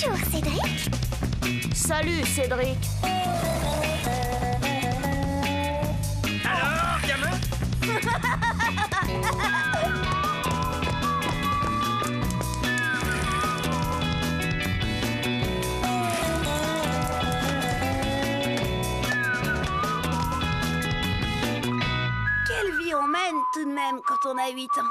Bonjour, Cédric. Salut, Cédric. Alors, gamin? Quelle vie on mène tout de même quand on a 8 ans.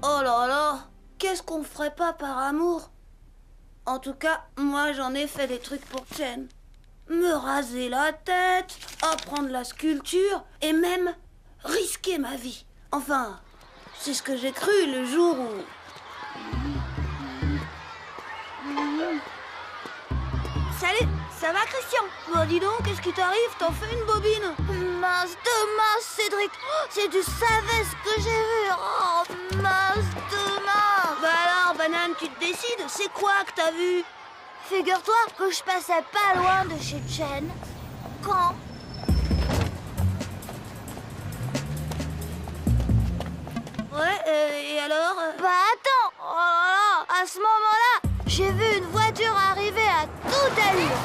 Oh là là, qu'est-ce qu'on ferait pas par amour? En tout cas, moi j'en ai fait des trucs pour Chen. Me raser la tête, apprendre la sculpture et même risquer ma vie. Enfin, c'est ce que j'ai cru le jour où... Salut, ça va Christian? Bon dis donc, qu'est-ce qui t'arrive? T'en fais une bobine? Mince de mince, Cédric. Oh, si tu savais ce que j'ai vu. Oh, mince de mince. Bah alors, Banane, tu te décides? C'est quoi que t'as vu? Figure-toi que je passais pas loin de chez Chen. Quand? Ouais, et alors? Bah attends. Oh là là, à ce moment-là, j'ai vu une voiture arriver à toute allure.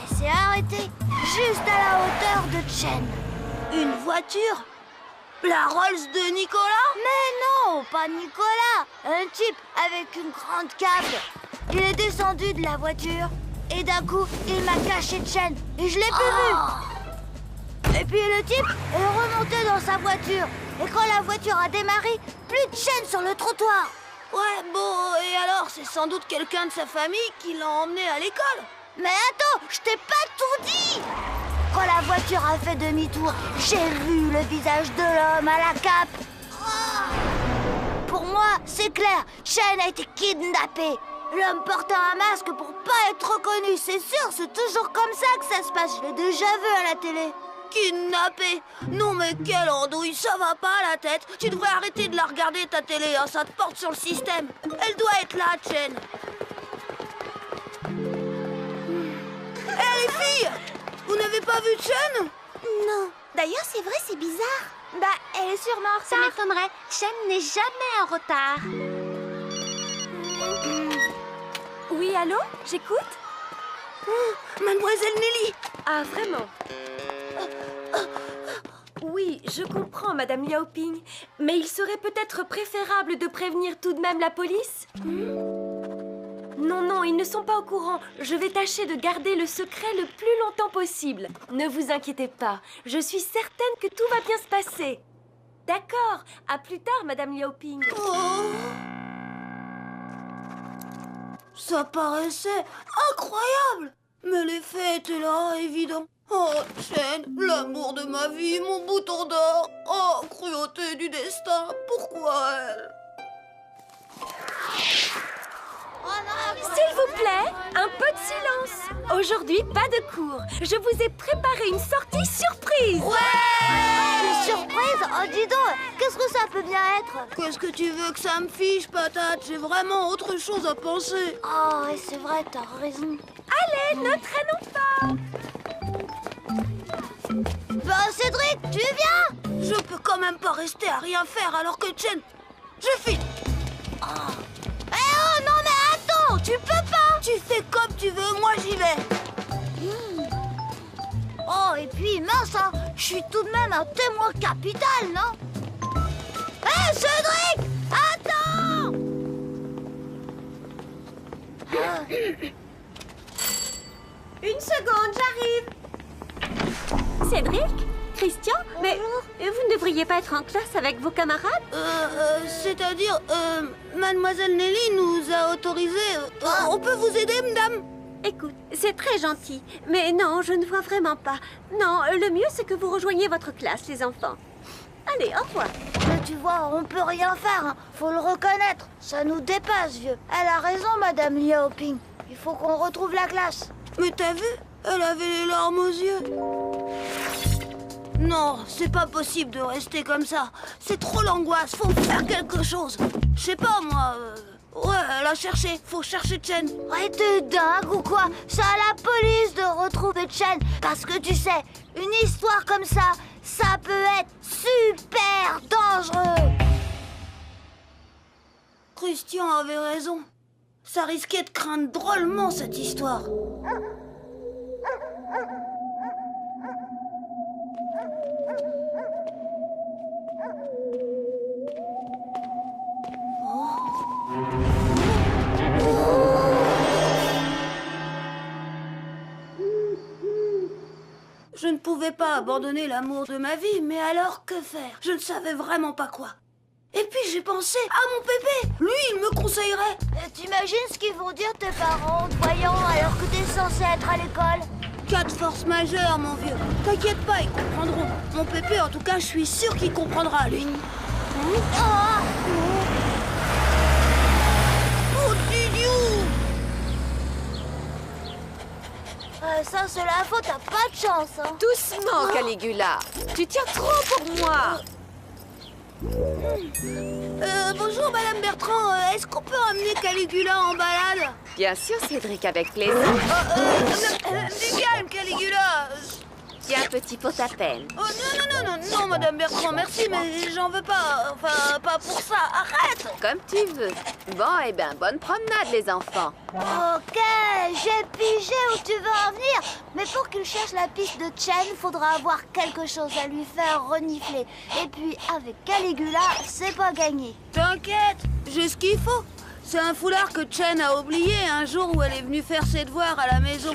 Elle s'est arrêtée juste à la hauteur de Chen. Une voiture? La Rolls de Nicolas? Mais non, pas Nicolas. Un type avec une grande cape. Il est descendu de la voiture et d'un coup, il m'a caché Chen et je l'ai plus vu. Et puis le type est remonté dans sa voiture. Et quand la voiture a démarré, plus de Chen sur le trottoir. Ouais, bon, et alors, c'est sans doute quelqu'un de sa famille qui l'a emmené à l'école. Mais attends, je t'ai pas tout dit. Quand la voiture a fait demi-tour, j'ai vu le visage de l'homme à la cape. Pour moi, c'est clair, Chen a été kidnappé. L'homme portait un masque pour pas être reconnu, c'est sûr, c'est toujours comme ça que ça se passe. Je l'ai déjà vu à la télé. Kidnappé? Non mais quelle andouille, ça va pas à la tête. Tu devrais arrêter de la regarder ta télé, hein, ça te porte sur le système. Elle doit être là, Chen. Hé les filles, vous n'avez pas vu Chen? Non. D'ailleurs, c'est vrai, c'est bizarre. Bah, elle est sûrement en retard. Ça m'étonnerait. Chen n'est jamais en retard. Oui, allô? J'écoute? Mademoiselle Nelly. Ah, vraiment? Oui, je comprends, Madame Liaoping. Mais il serait peut-être préférable de prévenir tout de même la police? Non, non, ils ne sont pas au courant. Je vais tâcher de garder le secret le plus longtemps possible. Ne vous inquiétez pas. Je suis certaine que tout va bien se passer. D'accord. À plus tard, Madame Liaoping. Oh. Ça paraissait incroyable. Mais les faits étaient là, évidents. Oh, Chen, l'amour de ma vie, mon bouton d'or. Oh, cruauté du destin, pourquoi elle? S'il vous plaît, un peu de silence. Aujourd'hui, pas de cours. Je vous ai préparé une sortie surprise. Une surprise? Oh, dis donc, qu'est-ce que ça peut bien être? Qu'est-ce que tu veux que ça me fiche, patate? J'ai vraiment autre chose à penser. Oh, ouais, c'est vrai, t'as raison. Allez, ne traînons pas. Bah, Cédric, tu viens? Je peux quand même pas rester à rien faire alors que Chen... Je file. Eh oh, non mais attends, tu peux pas. Tu fais comme tu veux, moi j'y vais. Oh, et puis mince, hein, je suis tout de même un témoin capital, non? Hé, Cédric, attends. Une seconde, j'arrive. Cédric? Christian? Mais vous ne devriez pas être en classe avec vos camarades? C'est-à-dire, Mademoiselle Nelly nous a autorisé... on peut vous aider, madame? Écoute, c'est très gentil, mais non, je ne vois vraiment pas. Non, le mieux, c'est que vous rejoigniez votre classe, les enfants. Allez, au revoir. Mais tu vois, on peut rien faire, hein. Faut le reconnaître. Ça nous dépasse, vieux. Elle a raison, Madame Liaoping. Il faut qu'on retrouve la classe. Mais t'as vu? Elle avait les larmes aux yeux. Non, c'est pas possible de rester comme ça. C'est trop l'angoisse, faut faire quelque chose. Je sais pas, moi... Ouais, elle a cherché. Faut chercher Chen. Ouais, t'es dingue ou quoi? C'est à la police de retrouver Chen. Parce que tu sais, une histoire comme ça peut être super dangereux. Christian avait raison. Ça risquait de craindre drôlement cette histoire. Je ne pouvais pas abandonner l'amour de ma vie, mais alors que faire? Je ne savais vraiment pas quoi. Et puis j'ai pensé à mon pépé. Lui, il me conseillerait. T'imagines ce qu'ils vont dire tes parents en te voyant alors que t'es censé être à l'école? Cas de force majeure, mon vieux. T'inquiète pas, ils comprendront. Mon pépé, en tout cas, je suis sûre qu'il comprendra, lui. Ah! Oh, Didiou! Ça, c'est la faute, t'as pas de chance, hein. Doucement, Caligula. Tu tiens trop pour moi. Bonjour, Madame Bertrand. Est-ce qu'on peut ramener Caligula en balade? Bien sûr, Cédric, avec plaisir. Du calme, Caligula. Tiens, petit pot à peine. Oh, non, Madame Bertrand, merci, mais j'en veux pas. Enfin, pas pour ça. Arrête! Comme tu veux. Bon, eh bien, bonne promenade, les enfants. Ok, j'ai pigé où tu veux en venir. Mais pour qu'il cherche la piste de Chen, faudra avoir quelque chose à lui faire renifler. Et puis, avec Caligula, c'est pas gagné. T'inquiète, j'ai ce qu'il faut. C'est un foulard que Chen a oublié un jour où elle est venue faire ses devoirs à la maison.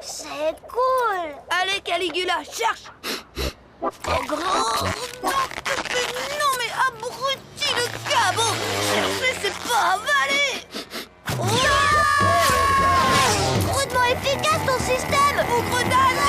C'est cool. Allez, Caligula, cherche! Oh, grand! Non, mais abruti le cabot! Chercher, c'est pas avaler! Rudement efficace ton système. Bougre d'âne!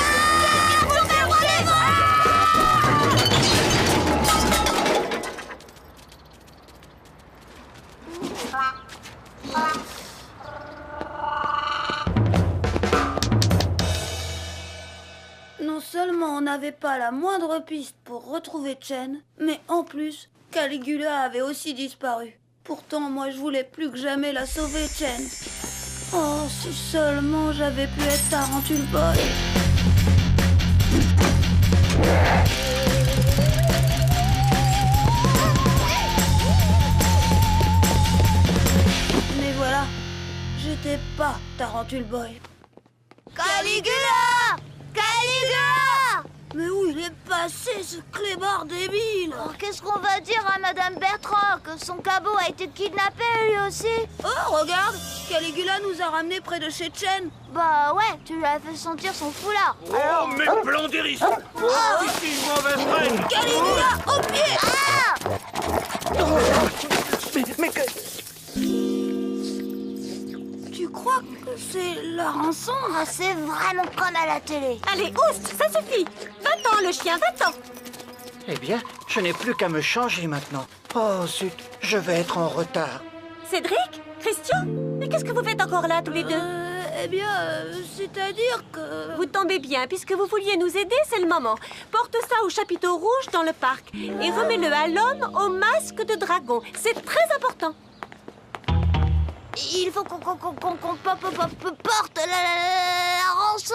Non seulement on n'avait pas la moindre piste pour retrouver Chen, mais en plus, Caligula avait aussi disparu. Pourtant, moi, je voulais plus que jamais la sauver, Chen. Oh, si seulement j'avais pu être Tarantule Boy. Mais voilà, j'étais pas Tarantule Boy. Caligula! Caligula! Mais où il est passé, ce clébard débile? Oh, qu'est-ce qu'on va dire à Madame Bertrand? Que son cabot a été kidnappé lui aussi? Oh, regarde! Caligula nous a ramenés près de chez Chen. Bah ouais, tu lui as fait sentir son foulard. Oh, mes plans d'hérisson! Oh, ici une mauvaise reine! Caligula, au pied! Mais que... Tu crois que c'est la rançon? Ah, c'est vraiment comme à la télé. Allez, oust, ça suffit. Va-t'en, le chien, va-t'en. Eh bien, je n'ai plus qu'à me changer maintenant. Oh, zut, je vais être en retard. Cédric? Christian? Mais qu'est-ce que vous faites encore là, tous les deux? Eh bien, c'est-à-dire que... Vous tombez bien, puisque vous vouliez nous aider, c'est le moment. Porte ça au chapiteau rouge dans le parc et remets-le à l'homme au masque de dragon. C'est très important. Il faut qu'on porte la rançon.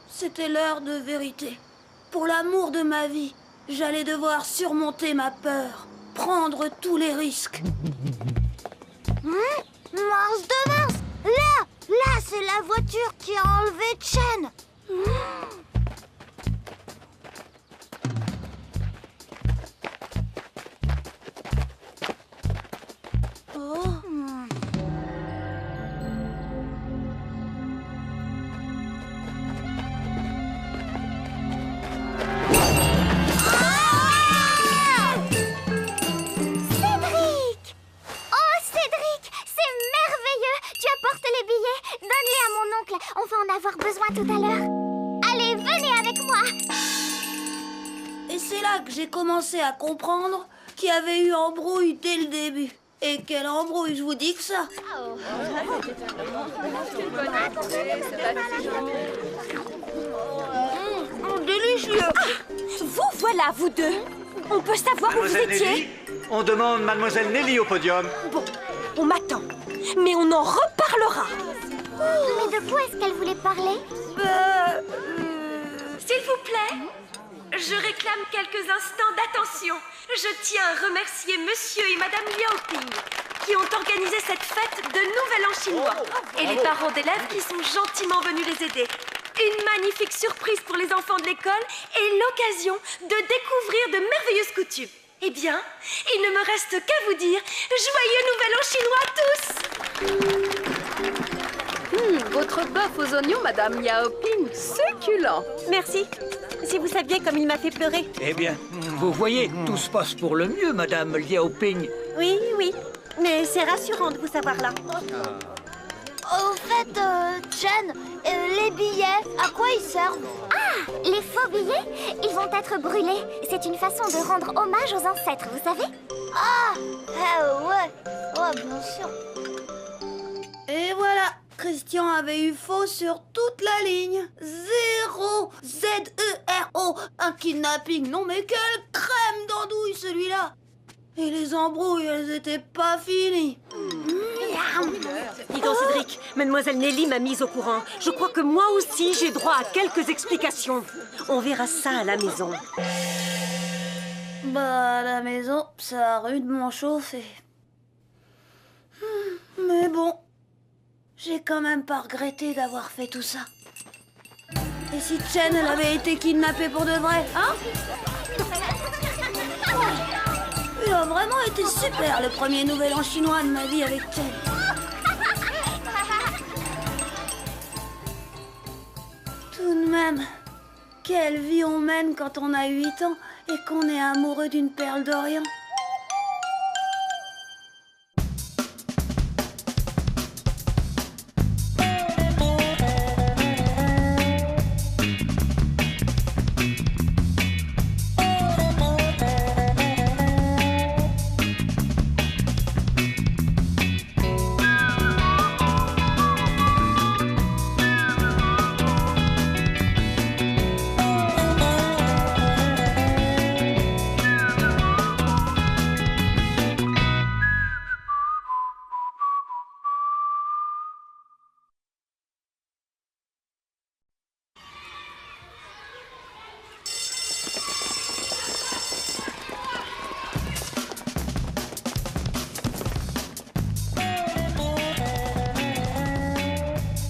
C'était l'heure de vérité. Pour l'amour de ma vie, j'allais devoir surmonter ma peur, prendre tous les risques. Mars de Mars. Là, c'est la voiture qui a enlevé Chen. Oh. Cédric! Oh, Cédric, c'est merveilleux! Tu apportes les billets. Donne-les à mon oncle. On va en avoir besoin tout à l'heure. Allez, venez avec moi. Et c'est là que j'ai commencé à comprendre qu'il y avait eu embrouille dès le début. Et quelle embrouille, je vous dis que ça. Délicieux. Vous voilà, vous deux. On peut savoir où vous Mademoiselle étiez? Nelly, on demande Mademoiselle Nelly au podium. Bon, on m'attend. Mais on en reparlera. Mais de quoi est-ce qu'elle voulait parler? S'il vous plaît, je réclame quelques instants d'attention. Je tiens à remercier Monsieur et Madame Liaoping qui ont organisé cette fête de Nouvel An chinois et les parents d'élèves qui sont gentiment venus les aider. Une magnifique surprise pour les enfants de l'école et l'occasion de découvrir de merveilleuses coutumes. Eh bien, il ne me reste qu'à vous dire Joyeux Nouvel An chinois à tous! Votre bœuf aux oignons, Madame Liaoping, succulent. Merci. Si vous saviez comme il m'a fait pleurer. Eh bien, vous voyez, tout se passe pour le mieux, Madame Liaoping. Oui, oui. Mais c'est rassurant de vous savoir là. Au fait, Chen, les billets, à quoi ils servent? Ah, les faux billets, ils vont être brûlés. C'est une façon de rendre hommage aux ancêtres, vous savez? Ah, ouais, bien sûr. Et voilà, Christian avait eu faux sur toute la ligne. Zéro, Z-E-R-O, un kidnapping. Non mais quelle crème d'andouille celui-là. Et les embrouilles, elles étaient pas finies. Dis donc, Cédric, Mademoiselle Nelly m'a mise au courant. Je crois que moi aussi, j'ai droit à quelques explications. On verra ça à la maison. Bah, à la maison, ça a rudement chauffé. Mais bon, j'ai quand même pas regretté d'avoir fait tout ça. Et si Chen, elle avait été kidnappée pour de vrai, hein? Il a vraiment été super, le premier Nouvel An chinois de ma vie avec Chen. Tout de même, quelle vie on mène quand on a 8 ans et qu'on est amoureux d'une perle d'Orient.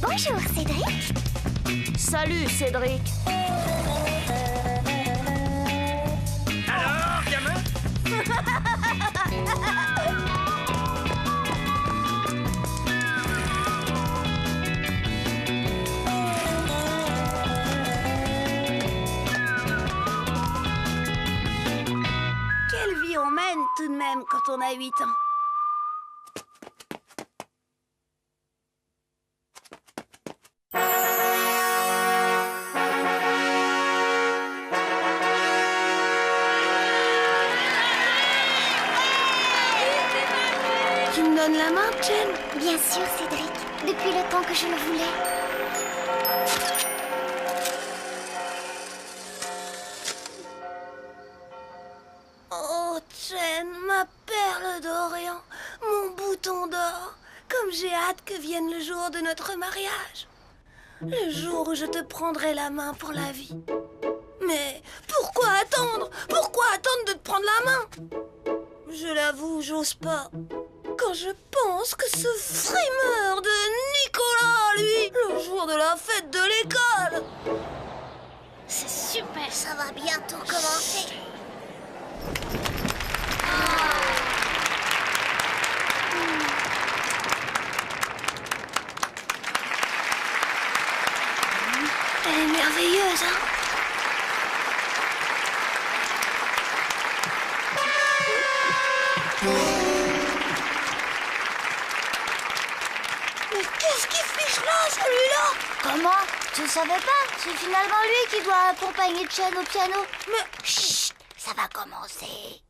Bonjour, Cédric. Salut, Cédric. Alors, gamin? Quelle vie on mène tout de même quand on a 8 ans. Tu me donnes la main, Chen? Bien sûr, Cédric. Depuis le temps que je le voulais. Oh, Chen, ma perle d'Orient, mon bouton d'or, comme j'ai hâte que vienne le jour de notre mariage. Le jour où je te prendrai la main pour la vie. Mais pourquoi attendre? Pourquoi attendre de te prendre la main? Je l'avoue, j'ose pas. Quand je pense que ce frimeur de Nicolas, lui, le jour de la fête de l'école. C'est super, ça va bientôt commencer. Elle est merveilleuse, hein? Mais qu'est-ce qu'il fiche là, celui-là? Comment? Tu savais pas? C'est finalement lui qui doit accompagner Chen au piano. Mais Chut, ça va commencer.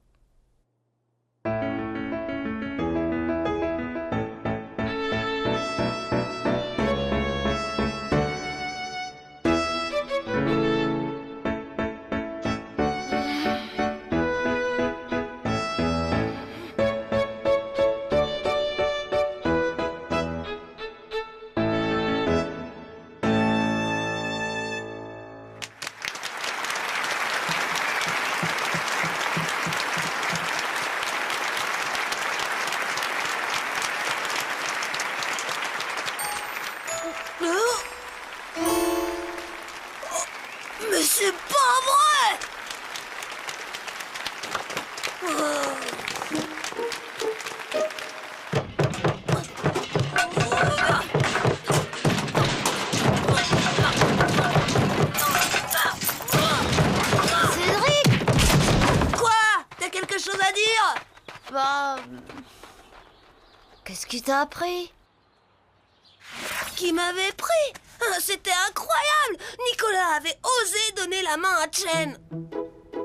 c'est pas vrai! Cédric! Quoi? T'as quelque chose à dire? Bah... Qu'est-ce qui t'a pris? Qui m'avait pris? C'était incroyable! Nicolas avait osé donner la main à Chen.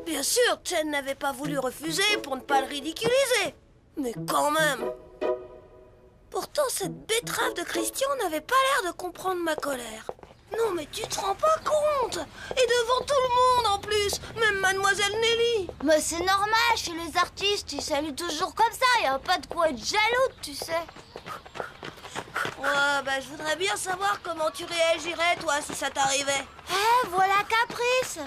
Bien sûr, Chen n'avait pas voulu refuser pour ne pas le ridiculiser. Mais quand même... Pourtant, cette betterave de Christian n'avait pas l'air de comprendre ma colère. Non, mais tu te rends pas compte! Et devant tout le monde en plus! Même Mademoiselle Nelly! Mais c'est normal, chez les artistes, ils saluent toujours comme ça, y a pas de quoi être jaloux, tu sais. Ouais, bah je voudrais bien savoir comment tu réagirais, toi, si ça t'arrivait. Eh, voilà Caprice!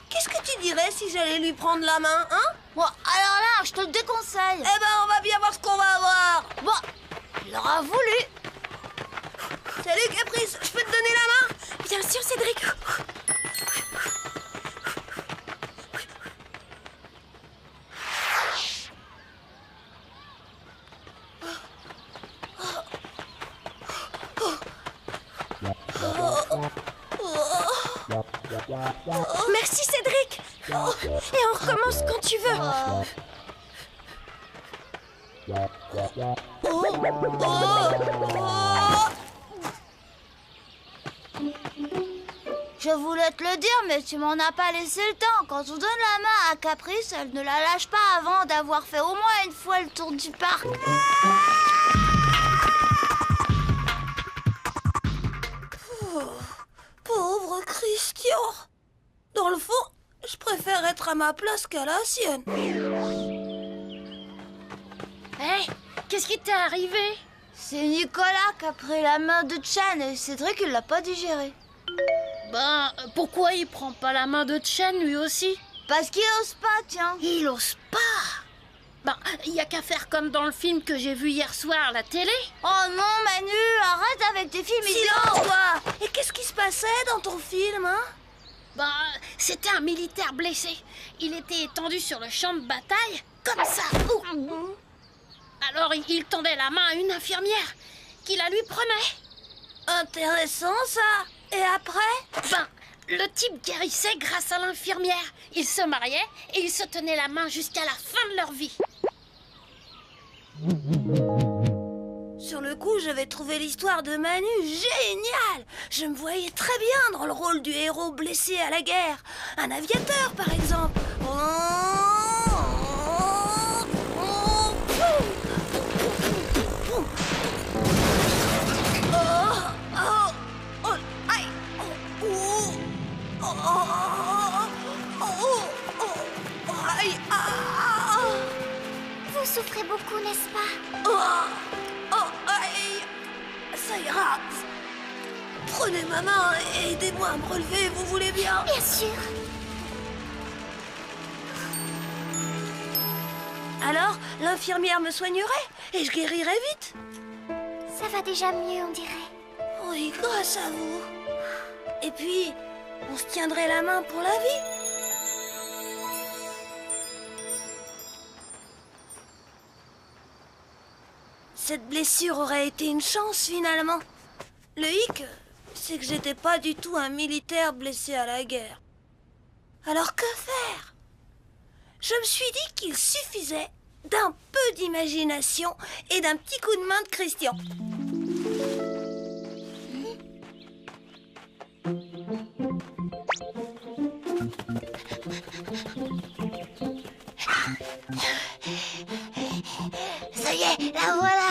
Qu'est-ce que tu dirais si j'allais lui prendre la main, hein? Bon, alors là, je te le déconseille. Eh ben, on va bien voir ce qu'on va avoir. Bon, il aura voulu. Salut, Caprice, je peux te donner la main? Bien sûr, Cédric. Merci, Cédric. Et on recommence quand tu veux. Je voulais te le dire, mais tu m'en as pas laissé le temps. Quand on donne la main à Caprice, elle ne la lâche pas avant d'avoir fait au moins une fois le tour du parc. Pauvre Christian. Dans le fond, je préfère être à ma place qu'à la sienne. Hé, qu'est-ce qui t'est arrivé? C'est Nicolas qui a pris la main de Chen et Cédric, il l'a pas digéré. Ben, pourquoi il prend pas la main de Chen lui aussi? Parce qu'il ose pas, tiens. Il ose pas. Ben, il y a qu'à faire comme dans le film que j'ai vu hier soir à la télé. Oh non, Manu, arrête avec tes films Silence, idiots. toi! Et qu'est-ce qui se passait dans ton film, hein? Ben, c'était un militaire blessé. Il était étendu sur le champ de bataille, comme ça. Ouh. Alors, il tendait la main à une infirmière qui la lui prenait. Intéressant, ça. Et après? Ben, le type guérissait grâce à l'infirmière. Ils se mariaient et ils se tenaient la main jusqu'à la fin de leur vie. Sur le coup, j'avais trouvé l'histoire de Manu géniale. Je me voyais très bien dans le rôle du héros blessé à la guerre. Un aviateur, par exemple. Vous souffrez beaucoup, n'est-ce pas? Aïe. Ça ira. Prenez ma main et aidez-moi à me relever, vous voulez bien? Bien sûr. Alors, l'infirmière me soignerait et je guérirais vite? Ça va déjà mieux, on dirait. Oui, grâce à vous. Et puis, on se tiendrait la main pour la vie. Cette blessure aurait été une chance, finalement. Le hic, c'est que j'étais pas du tout un militaire blessé à la guerre. Alors que faire? Je me suis dit qu'il suffisait d'un peu d'imagination et d'un petit coup de main de Christian. Ça y est, la voilà.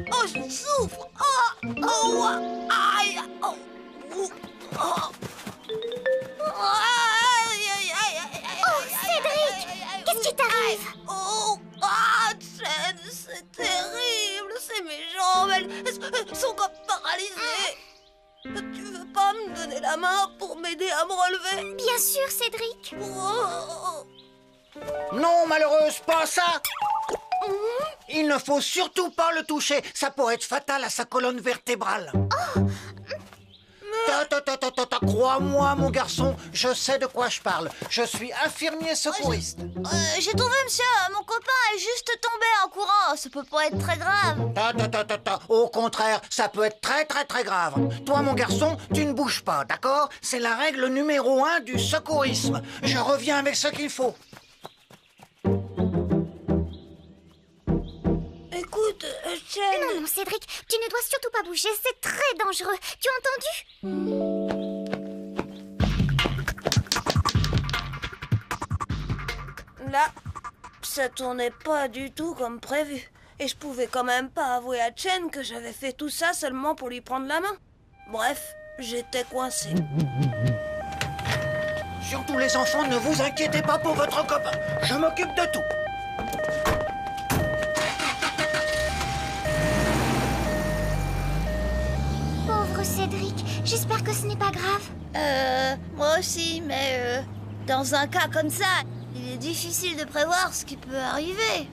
Oh, je souffre. Aïe. Cédric, qu'est-ce qui t'arrive? Chen, c'est terrible. C'est mes jambes, elles sont comme paralysées. Tu veux pas me donner la main pour m'aider à me relever? Bien sûr, Cédric. Oh. Non, malheureuse, pas ça. Il ne faut surtout pas le toucher. Ça pourrait être fatal à sa colonne vertébrale. Crois-moi, mon garçon, je sais de quoi je parle. Je suis infirmier secouriste. J'ai trouvé monsieur, mon copain est juste tombé en courant. Ça peut pas être très grave. Au contraire, ça peut être très grave. Toi, mon garçon, tu ne bouges pas, d'accord? C'est la règle numéro 1 du secourisme. Je reviens avec ce qu'il faut. Écoute, Chen... Non, Cédric, tu ne dois surtout pas bouger, c'est très dangereux. Tu as entendu? Là, ça tournait pas du tout comme prévu. Et je pouvais quand même pas avouer à Chen que j'avais fait tout ça seulement pour lui prendre la main. Bref, j'étais coincée. Surtout les enfants, ne vous inquiétez pas pour votre copain. Je m'occupe de tout. Pauvre Cédric, j'espère que ce n'est pas grave. Moi aussi, mais dans un cas comme ça, il est difficile de prévoir ce qui peut arriver.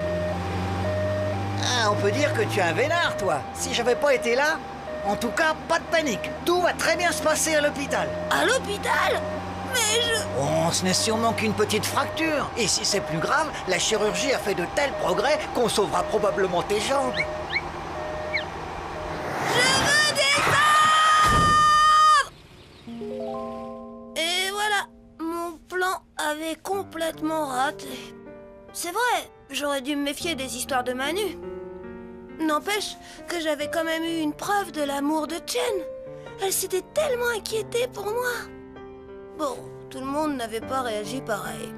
Ah, on peut dire que tu es un vénard, toi. Si j'avais pas été là, en tout cas, pas de panique. Tout va très bien se passer à l'hôpital. À l'hôpital? Mais je... Oh, ce n'est sûrement qu'une petite fracture. Et si c'est plus grave, la chirurgie a fait de tels progrès qu'on sauvera probablement tes jambes. Et voilà, mon plan avait complètement raté. C'est vrai, j'aurais dû me méfier des histoires de Manu. N'empêche que j'avais quand même eu une preuve de l'amour de Chen. Elle s'était tellement inquiétée pour moi. Bon, tout le monde n'avait pas réagi pareil.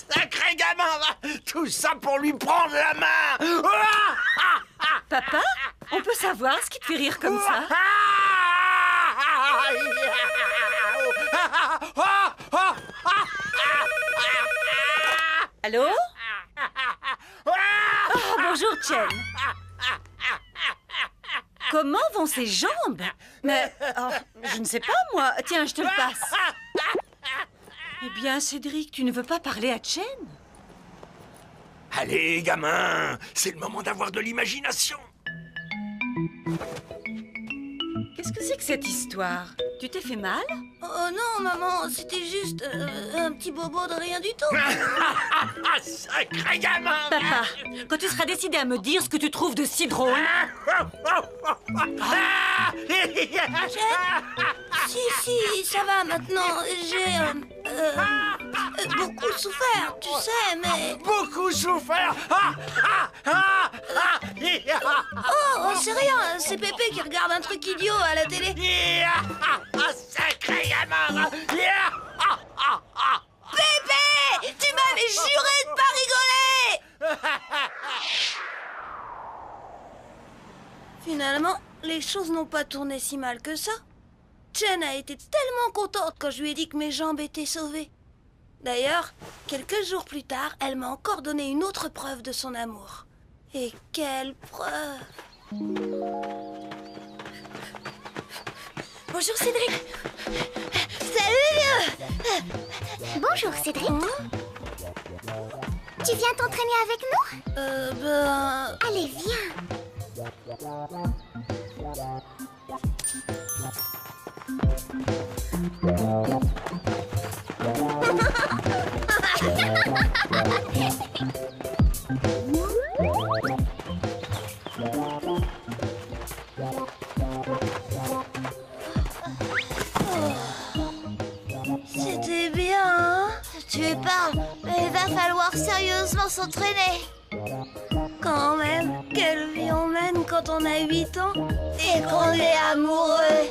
Sacré gamin! Tout ça pour lui prendre la main! Papa, on peut savoir ce qui te fait rire comme ça? Allô? Oh, bonjour, Chen. Comment vont ses jambes? Mais, je ne sais pas, moi. Tiens, je te le passe. Eh bien, Cédric, tu ne veux pas parler à Chen? Allez, gamin, c'est le moment d'avoir de l'imagination. Qu'est-ce que c'est que cette histoire? Tu t'es fait mal? Oh non, maman, c'était juste un petit bobo de rien du tout. Sacré gamin! Papa, quand tu seras décidé à me dire ce que tu trouves de si drôle... Si, ça va maintenant. J'ai beaucoup souffert, tu sais, mais... Beaucoup souffert! Oh, c'est rien, c'est Pépé qui regarde un truc idiot à la télé. Sacré gamin! Pépé! Tu m'avais juré de pas rigoler! Finalement, les choses n'ont pas tourné si mal que ça. Chen a été tellement contente quand je lui ai dit que mes jambes étaient sauvées. D'ailleurs, quelques jours plus tard, elle m'a encore donné une autre preuve de son amour. Et quelle preuve! Bonjour, Cédric. Salut! Bonjour, Cédric. Tu viens t'entraîner avec nous? Allez, viens. C'était bien, hein? Tu parles, mais il va falloir sérieusement s'entraîner. Quand même, quelle vie on mène quand on a 8 ans Et qu'on est amoureux.